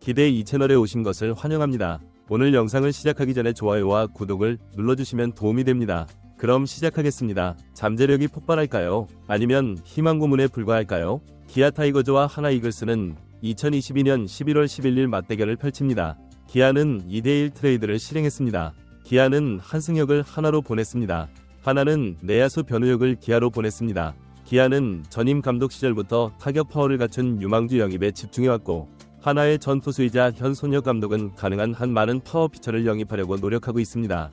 기대 이 채널에 오신 것을 환영합니다. 오늘 영상을 시작하기 전에 좋아요와 구독을 눌러주시면 도움이 됩니다. 그럼 시작하겠습니다. 잠재력이 폭발할까요? 아니면 희망 고문에 불과할까요? 기아 타이거즈와 하나 이글스는 2022년 11월 11일 맞대결을 펼칩니다. 기아는 2대1 트레이드를 실행했습니다. 기아는 한승혁을 하나로 보냈습니다. 하나는 내야수 변우혁을 기아로 보냈습니다. 기아는 전임 감독 시절부터 타격 파워를 갖춘 유망주 영입에 집중해왔고, 하나의 전 투수이자 현 손혁 감독은 가능한 한 많은 파워 피처를 영입하려고 노력하고 있습니다.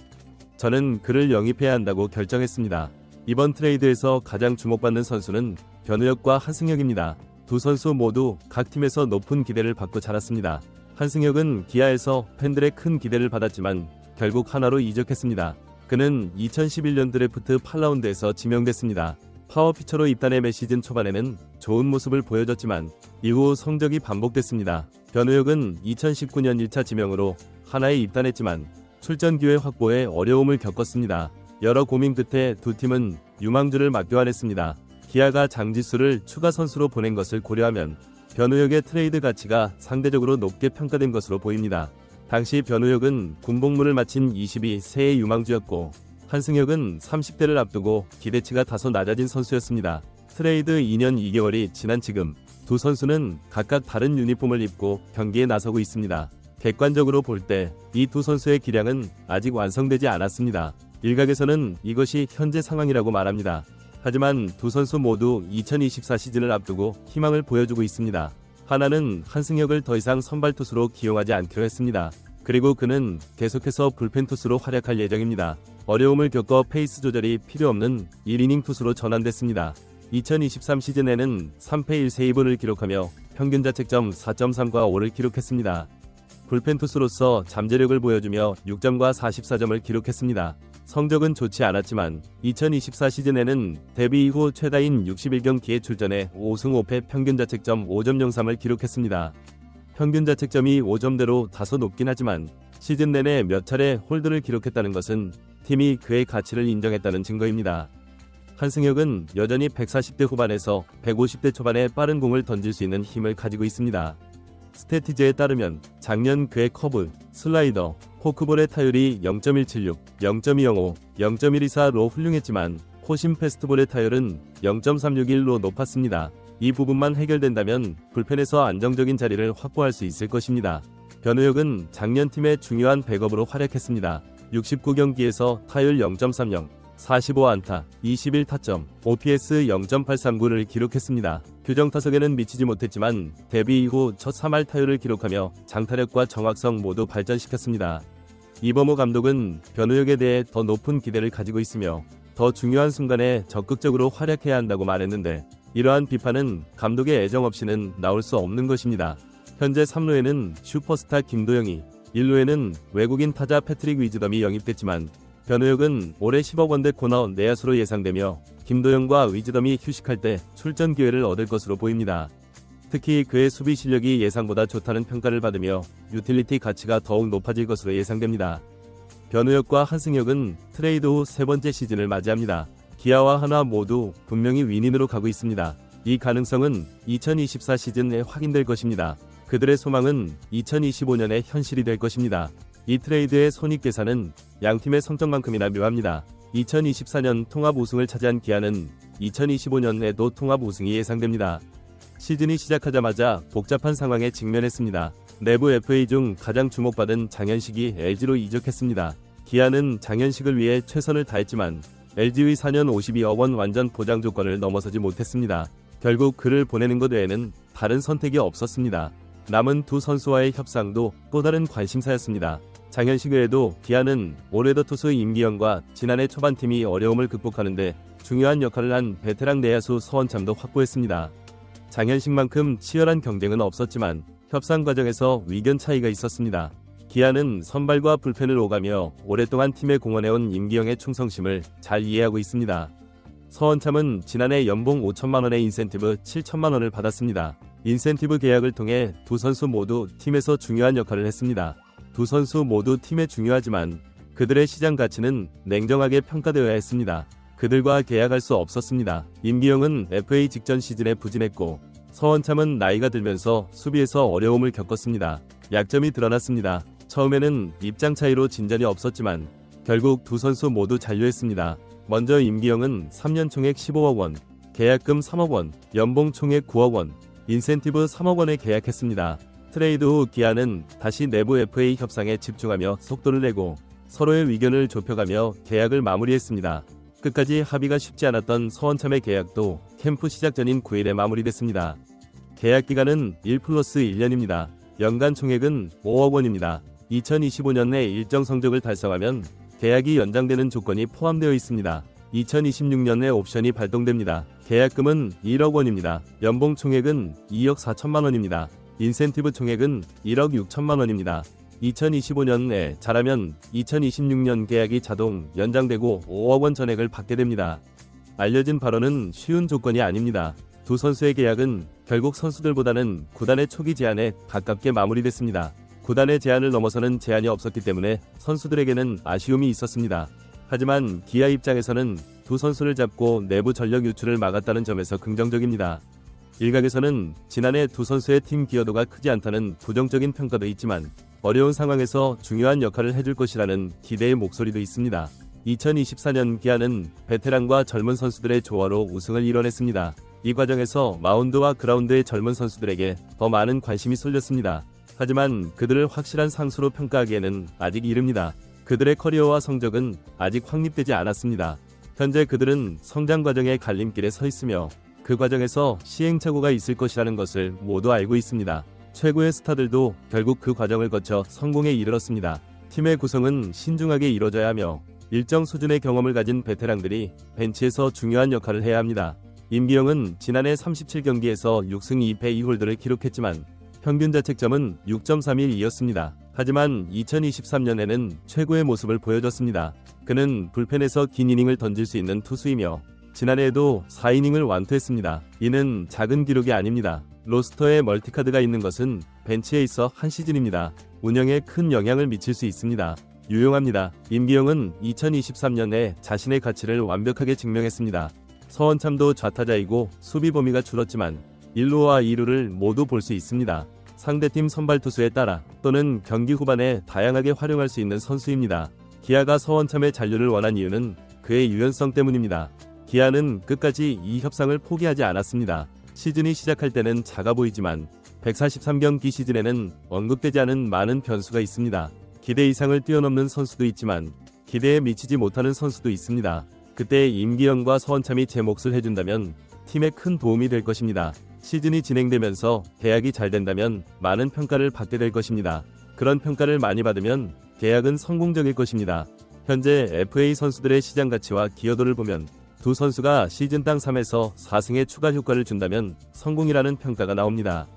저는 그를 영입해야 한다고 결정했습니다. 이번 트레이드에서 가장 주목받는 선수는 변우혁과 한승혁입니다. 두 선수 모두 각 팀에서 높은 기대를 받고 자랐습니다. 한승혁은 기아에서 팬들의 큰 기대를 받았지만 결국 하나로 이적했습니다. 그는 2011년 드래프트 8라운드에서 지명됐습니다. 파워 피처로 입단해 매 시즌 초반에는 좋은 모습을 보여줬지만 이후 성적이 반복됐습니다. 변우혁은 2019년 1차 지명으로 하나에 입단했지만 출전 기회 확보에 어려움을 겪었습니다. 여러 고민 끝에 두 팀은 유망주를 맞교환했습니다. 기아가 장지수를 추가 선수로 보낸 것을 고려하면 변우혁의 트레이드 가치가 상대적으로 높게 평가된 것으로 보입니다. 당시 변우혁은 군복무를 마친 22세의 유망주였고, 한승혁은 30대를 앞두고 기대치가 다소 낮아진 선수였습니다. 트레이드 2년 2개월이 지난 지금 두 선수는 각각 다른 유니폼을 입고 경기에 나서고 있습니다. 객관적으로 볼 때 이 두 선수의 기량은 아직 완성되지 않았습니다. 일각에서는 이것이 현재 상황이라고 말합니다. 하지만 두 선수 모두 2024 시즌을 앞두고 희망을 보여주고 있습니다. 하나는 한승혁을 더 이상 선발 투수로 기용하지 않기로 했습니다. 그리고 그는 계속해서 불펜 투수로 활약할 예정입니다. 어려움을 겪어 페이스 조절이 필요 없는 1이닝 투수로 전환됐습니다. 2023 시즌에는 3패 1세이브를 기록하며 평균 자책점 4.3과 5를 기록했습니다. 불펜 투수로서 잠재력을 보여주며 6점과 44점을 기록했습니다. 성적은 좋지 않았지만 2024 시즌에는 데뷔 이후 최다인 61경기에 출전해 5승 5패 평균 자책점 5.03을 기록했습니다. 평균 자책점이 5점대로 다소 높긴 하지만 시즌 내내 몇 차례 홀드를 기록했다는 것은 팀이 그의 가치를 인정했다는 증거입니다. 한승혁은 여전히 140대 후반에서 150대 초반에 빠른 공을 던질 수 있는 힘을 가지고 있습니다. 스태티즈에 따르면 작년 그의 커브, 슬라이더, 포크볼의 타율이 0.176, 0.205, 0.124로 훌륭했지만 호심 패스트볼의 타율은 0.361로 높았습니다. 이 부분만 해결된다면 불펜에서 안정적인 자리를 확보할 수 있을 것입니다. 변우혁은 작년 팀의 중요한 백업으로 활약했습니다. 69경기에서 타율 0.30, 45안타, 21타점, OPS 0.839를 기록했습니다. 규정 타석에는 미치지 못했지만 데뷔 이후 첫 3할 타율을 기록하며 장타력과 정확성 모두 발전시켰습니다. 이범호 감독은 변우혁에 대해 더 높은 기대를 가지고 있으며 더 중요한 순간에 적극적으로 활약해야 한다고 말했는데, 이러한 비판은 감독의 애정 없이는 나올 수 없는 것입니다. 현재 3루에는 슈퍼스타 김도영이, 1루에는 외국인 타자 패트릭 위즈덤이 영입됐지만 변우혁은 올해 10억 원대 코너 내야수로 예상되며 김도영과 위즈덤이 휴식할 때 출전 기회를 얻을 것으로 보입니다. 특히 그의 수비 실력이 예상보다 좋다는 평가를 받으며 유틸리티 가치가 더욱 높아질 것으로 예상됩니다. 변우혁과 한승혁은 트레이드 후 세 번째 시즌을 맞이합니다. 기아와 하나 모두 분명히 윈인으로 가고 있습니다. 이 가능성은 2024 시즌에 확인될 것입니다. 그들의 소망은 2025년에 현실이 될 것입니다. 이 트레이드의 손익계산은 양팀의 성적만큼이나 묘합니다. 2024년 통합 우승을 차지한 기아는 2025년에도 통합 우승이 예상됩니다. 시즌이 시작하자마자 복잡한 상황에 직면했습니다. 내부 FA 중 가장 주목받은 장현식이 LG로 이적했습니다. 기아는 장현식을 위해 최선을 다했지만 LG의 4년 52억 원 완전 보장 조건을 넘어서지 못했습니다. 결국 그를 보내는 것 외에는 다른 선택이 없었습니다. 남은 두 선수와의 협상도 또 다른 관심사였습니다. 장현식 외에도 기아는 올해더 투수 임기영과 지난해 초반 팀이 어려움을 극복하는데 중요한 역할을 한 베테랑 내야수 서원참도 확보했습니다. 장현식만큼 치열한 경쟁은 없었지만 협상 과정에서 의견 차이가 있었습니다. 기아는 선발과 불펜을 오가며 오랫동안 팀에 공헌해온 임기영의 충성심을 잘 이해하고 있습니다. 서원참은 지난해 연봉 5천만 원의 인센티브 7천만 원을 받았습니다. 인센티브 계약을 통해 두 선수 모두 팀에서 중요한 역할을 했습니다. 두 선수 모두 팀에 중요하지만 그들의 시장 가치는 냉정하게 평가되어야 했습니다. 그들과 계약할 수 없었습니다. 임기영은 FA 직전 시즌에 부진했고 서원참은 나이가 들면서 수비에서 어려움을 겪었습니다. 약점이 드러났습니다. 처음에는 입장 차이로 진전이 없었지만 결국 두 선수 모두 잔류했습니다. 먼저 임기영은 3년 총액 15억 원, 계약금 3억 원, 연봉 총액 9억 원, 인센티브 3억 원에 계약했습니다. 트레이드 후 기아는 다시 내부 FA 협상에 집중하며 속도를 내고 서로의 의견을 좁혀가며 계약을 마무리했습니다. 끝까지 합의가 쉽지 않았던 서원참의 계약도 캠프 시작 전인 9일에 마무리됐습니다. 계약 기간은 1+1년입니다. 연간 총액은 5억 원입니다. 2025년 내 일정 성적을 달성하면 계약이 연장되는 조건이 포함되어 있습니다. 2026년 내 옵션이 발동됩니다. 계약금은 1억 원입니다. 연봉 총액은 2억 4천만 원입니다. 인센티브 총액은 1억 6천만 원입니다. 2025년 내 잘하면 2026년 계약이 자동 연장되고 5억 원 전액을 받게 됩니다. 알려진 바로는 쉬운 조건이 아닙니다. 두 선수의 계약은 결국 선수들보다는 구단의 초기 제안에 가깝게 마무리됐습니다. 구단의 제안을 넘어서는 제안이 없었기 때문에 선수들에게는 아쉬움이 있었습니다. 하지만 기아 입장에서는 두 선수를 잡고 내부 전력 유출을 막았다는 점에서 긍정적입니다. 일각에서는 지난해 두 선수의 팀 기여도가 크지 않다는 부정적인 평가도 있지만 어려운 상황에서 중요한 역할을 해줄 것이라는 기대의 목소리도 있습니다. 2024년 기아는 베테랑과 젊은 선수들의 조화로 우승을 이뤄냈습니다. 이 과정에서 마운드와 그라운드의 젊은 선수들에게 더 많은 관심이 쏠렸습니다. 하지만 그들을 확실한 상수로 평가하기에는 아직 이릅니다. 그들의 커리어와 성적은 아직 확립되지 않았습니다. 현재 그들은 성장 과정의 갈림길에 서 있으며 그 과정에서 시행착오가 있을 것이라는 것을 모두 알고 있습니다. 최고의 스타들도 결국 그 과정을 거쳐 성공에 이르렀습니다. 팀의 구성은 신중하게 이뤄져야 하며 일정 수준의 경험을 가진 베테랑들이 벤치에서 중요한 역할을 해야 합니다. 임기영은 지난해 37경기에서 6승 2패 2홀드를 기록했지만 평균 자책점은 6.31이었습니다. 하지만 2023년에는 최고의 모습을 보여줬습니다. 그는 불펜에서 긴 이닝을 던질 수 있는 투수이며 지난해에도 4이닝을 완투했습니다. 이는 작은 기록이 아닙니다. 로스터에 멀티카드가 있는 것은 벤치에 있어 한 시즌입니다. 운영에 큰 영향을 미칠 수 있습니다. 유용합니다. 임기영은 2023년에 자신의 가치를 완벽하게 증명했습니다. 서원참도 좌타자이고 수비 범위가 줄었지만 1루와 2루를 모두 볼 수 있습니다. 상대팀 선발 투수에 따라 또는 경기 후반에 다양하게 활용할 수 있는 선수입니다. 기아가 서원참의 잔류를 원한 이유는 그의 유연성 때문입니다. 기아는 끝까지 이 협상을 포기하지 않았습니다. 시즌이 시작할 때는 작아 보이지만 143경기 시즌에는 언급되지 않은 많은 변수가 있습니다. 기대 이상을 뛰어넘는 선수도 있지만 기대에 미치지 못하는 선수도 있습니다. 그때 임기영과 서원참이 제 몫을 해준다면 팀에 큰 도움이 될 것입니다. 시즌이 진행되면서 계약이 잘 된다면 많은 평가를 받게 될 것입니다. 그런 평가를 많이 받으면 계약은 성공적일 것입니다. 현재 FA 선수들의 시장 가치와 기여도를 보면 두 선수가 시즌당 3에서 4승의 추가 효과를 준다면 성공이라는 평가가 나옵니다.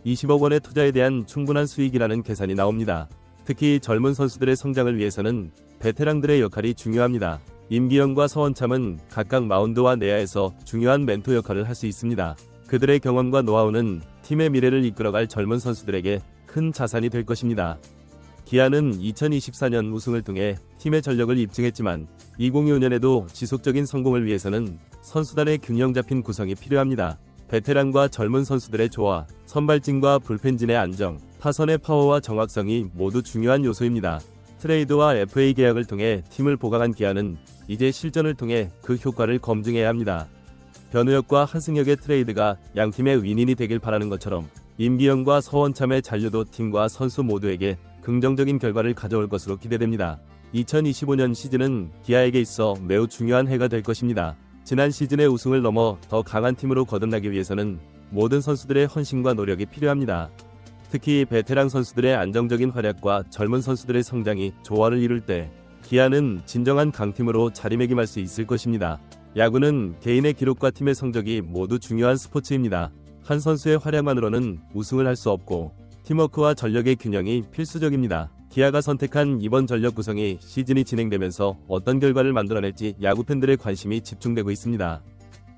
20억 원의 투자에 대한 충분한 수익이라는 계산이 나옵니다. 특히 젊은 선수들의 성장을 위해서는 베테랑들의 역할이 중요합니다. 임기영과 서원참은 각각 마운드와 내야에서 중요한 멘토 역할을 할 수 있습니다. 그들의 경험과 노하우는 팀의 미래를 이끌어갈 젊은 선수들에게 큰 자산이 될 것입니다. 기아는 2024년 우승을 통해 팀의 전력을 입증했지만 2025년에도 지속적인 성공을 위해서는 선수단의 균형 잡힌 구성이 필요합니다. 베테랑과 젊은 선수들의 조화, 선발진과 불펜진의 안정, 타선의 파워와 정확성이 모두 중요한 요소입니다. 트레이드와 FA 계약을 통해 팀을 보강한 기아는 이제 실전을 통해 그 효과를 검증해야 합니다. 변우혁과 한승혁의 트레이드가 양팀의 윈윈이 되길 바라는 것처럼 임기영과 서원참의 잔류도 팀과 선수 모두에게 긍정적인 결과를 가져올 것으로 기대됩니다. 2025년 시즌은 기아에게 있어 매우 중요한 해가 될 것입니다. 지난 시즌의 우승을 넘어 더 강한 팀으로 거듭나기 위해서는 모든 선수들의 헌신과 노력이 필요합니다. 특히 베테랑 선수들의 안정적인 활약과 젊은 선수들의 성장이 조화를 이룰 때 기아는 진정한 강팀으로 자리매김할 수 있을 것입니다. 야구는 개인의 기록과 팀의 성적이 모두 중요한 스포츠입니다. 한 선수의 활약만으로는 우승을 할 수 없고 팀워크와 전력의 균형이 필수적입니다. 기아가 선택한 이번 전력 구성이 시즌이 진행되면서 어떤 결과를 만들어낼지 야구 팬들의 관심이 집중되고 있습니다.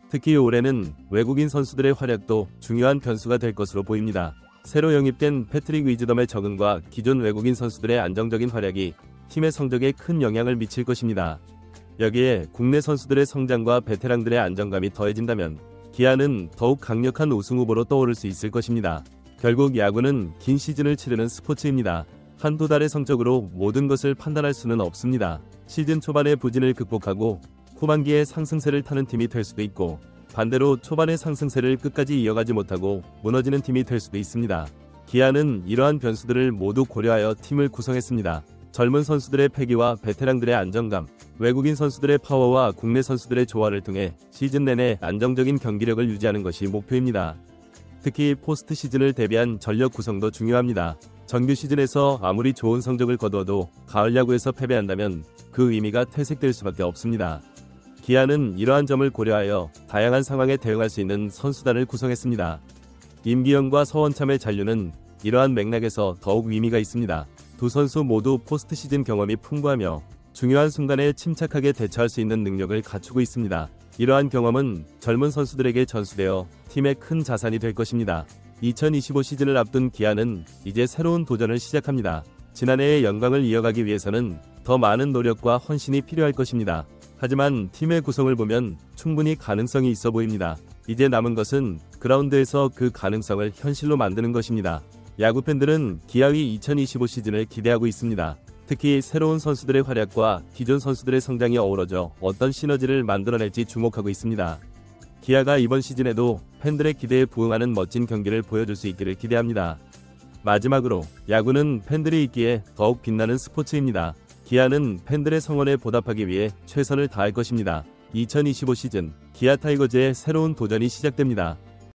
특히 올해는 외국인 선수들의 활약도 중요한 변수가 될 것으로 보입니다. 새로 영입된 패트릭 위즈덤의 적응과 기존 외국인 선수들의 안정적인 활약이 팀의 성적에 큰 영향을 미칠 것입니다. 여기에 국내 선수들의 성장과 베테랑들의 안정감이 더해진다면 기아는 더욱 강력한 우승 후보로 떠오를 수 있을 것입니다. 결국 야구는 긴 시즌을 치르는 스포츠입니다. 한두 달의 성적으로 모든 것을 판단할 수는 없습니다. 시즌 초반의 부진을 극복하고 후반기에 상승세를 타는 팀이 될 수도 있고, 반대로 초반의 상승세를 끝까지 이어가지 못하고 무너지는 팀이 될 수도 있습니다. 기아는 이러한 변수들을 모두 고려하여 팀을 구성했습니다. 젊은 선수들의 패기와 베테랑들의 안정감, 외국인 선수들의 파워와 국내 선수들의 조화를 통해 시즌 내내 안정적인 경기력을 유지하는 것이 목표입니다. 특히 포스트 시즌을 대비한 전력 구성도 중요합니다. 정규 시즌에서 아무리 좋은 성적을 거두어도 가을 야구에서 패배한다면 그 의미가 퇴색될 수밖에 없습니다. 기아는 이러한 점을 고려하여 다양한 상황에 대응할 수 있는 선수단을 구성했습니다. 임기영과 서원참의 잔류는 이러한 맥락에서 더욱 의미가 있습니다. 두 선수 모두 포스트 시즌 경험이 풍부하며 중요한 순간에 침착하게 대처할 수 있는 능력을 갖추고 있습니다. 이러한 경험은 젊은 선수들에게 전수되어 팀의 큰 자산이 될 것입니다. 2025 시즌을 앞둔 기아는 이제 새로운 도전을 시작합니다. 지난해의 영광을 이어가기 위해서는 더 많은 노력과 헌신이 필요할 것입니다. 하지만 팀의 구성을 보면 충분히 가능성이 있어 보입니다. 이제 남은 것은 그라운드에서 그 가능성을 현실로 만드는 것입니다. 야구 팬들은 기아의 2025 시즌을 기대하고 있습니다. 특히 새로운 선수들의 활약과 기존 선수들의 성장이 어우러져 어떤 시너지를 만들어낼지 주목하고 있습니다. 기아가 이번 시즌에도 팬들의 기대에 부응하는 멋진 경기를 보여줄 수 있기를 기대합니다. 마지막으로 야구는 팬들이 있기에 더욱 빛나는 스포츠입니다. 기아는 팬들의 성원에 보답하기 위해 최선을 다할 것입니다. 2025 시즌 기아 타이거즈의 새로운 도전이 시작됩니다.